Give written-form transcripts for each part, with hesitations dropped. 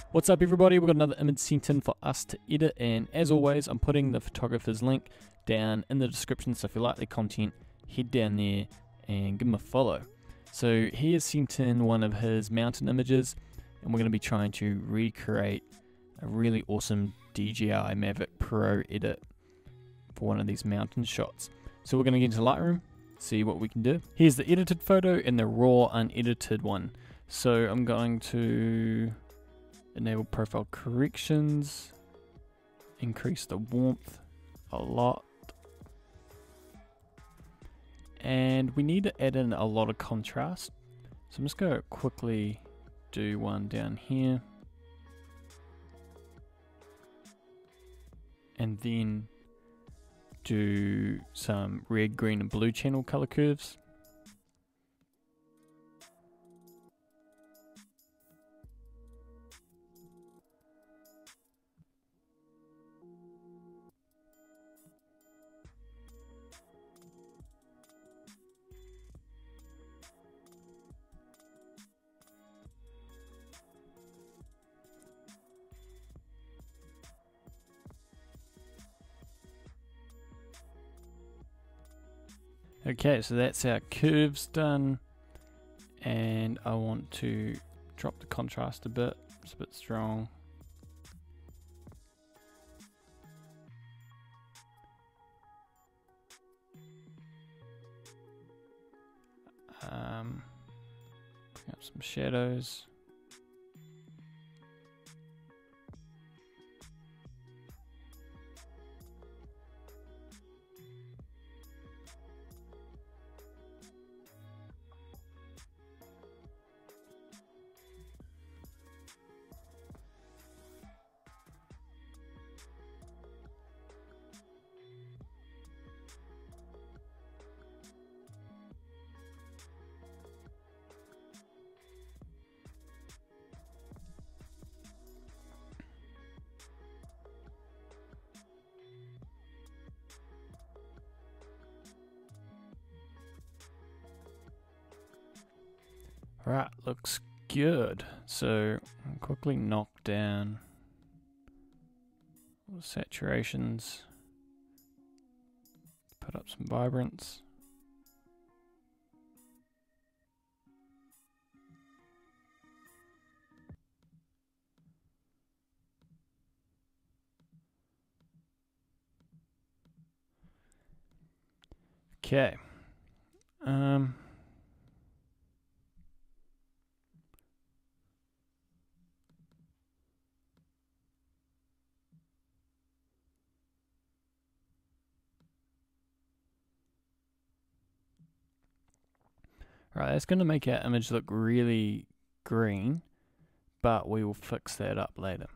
What's up everybody, we've got another image sent in for us to edit, and as always I'm putting the photographer's link down in the description, so if you like their content head down there and give them a follow. So he has sent in one of his mountain images and we're going to be trying to recreate a really awesome DJI Mavic Pro edit for one of these mountain shots. So we're going to get into Lightroom, see what we can do. Here's the edited photo and the raw unedited one. So I'm going to enable profile corrections, increase the warmth a lot, and we need to add in a lot of contrast. So I'm just going to quickly do one down here, and then do some red, green and blue channel color curves. Okay, so that's our curves done, and I want to drop the contrast a bit, it's a bit strong. Bring up some shadows. Right, looks good. So I'll quickly knock down all the saturations, put up some vibrance. Okay. Right, that's going to make our image look really green, but we will fix that up later.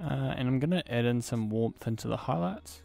And I'm going to add in some warmth into the highlights.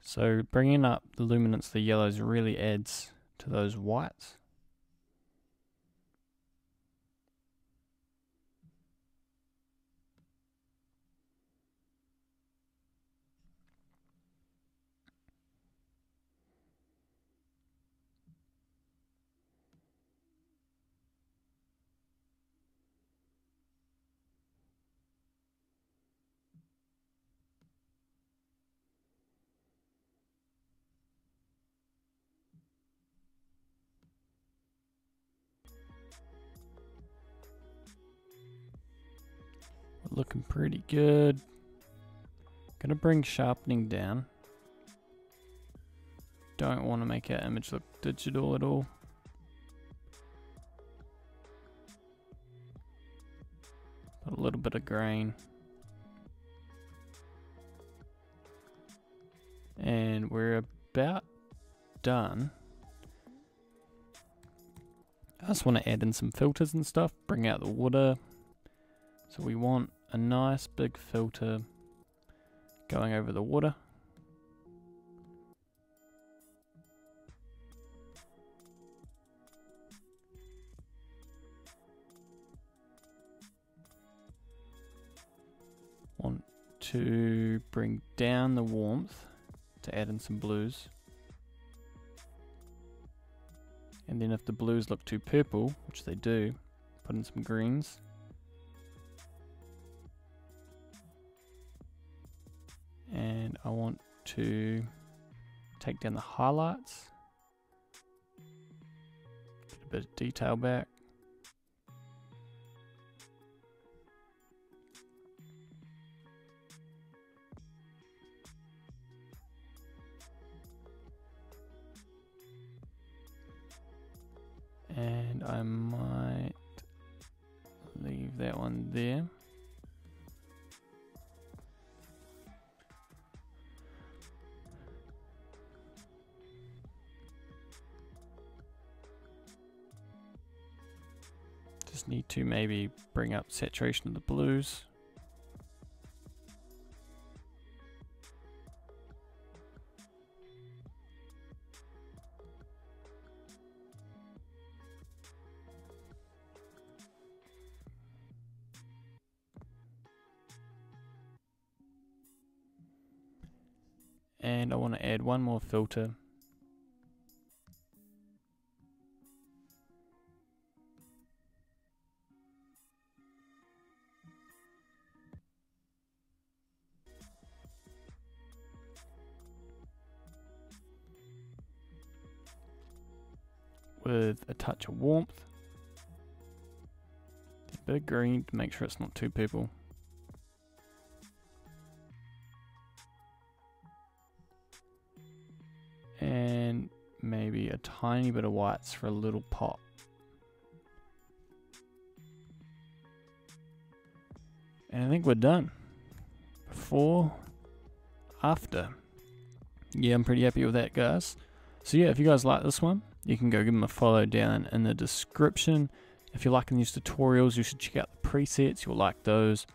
So bringing up the luminance of the yellows really adds to those whites. Looking pretty good. Gonna bring sharpening down. Don't want to make our image look digital at all. Put a little bit of grain. And we're about done. I just want to add in some filters and stuff, bring out the water. So we want a nice big filter going over the water. Want to bring down the warmth to add in some blues. And then if the blues look too purple, which they do, put in some greens. And I want to take down the highlights, get a bit of detail back. And I might leave that one there. Just need to maybe bring up saturation of the blues. And I want to add one more filter. With a touch of warmth. A bit of green to make sure it's not too purple. And maybe a tiny bit of whites for a little pop. And I think we're done. Before, after. Yeah, I'm pretty happy with that, guys. So yeah, if you guys like this one, you can go give them a follow down in the description. If you're liking these tutorials, you should check out the presets, you'll like those.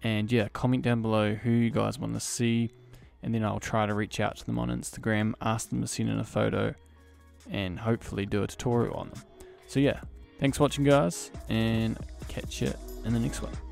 And yeah, comment down below who you guys want to see, and then I'll try to reach out to them on Instagram, ask them to send in a photo, and hopefully do a tutorial on them. So yeah, thanks for watching guys, and catch you in the next one.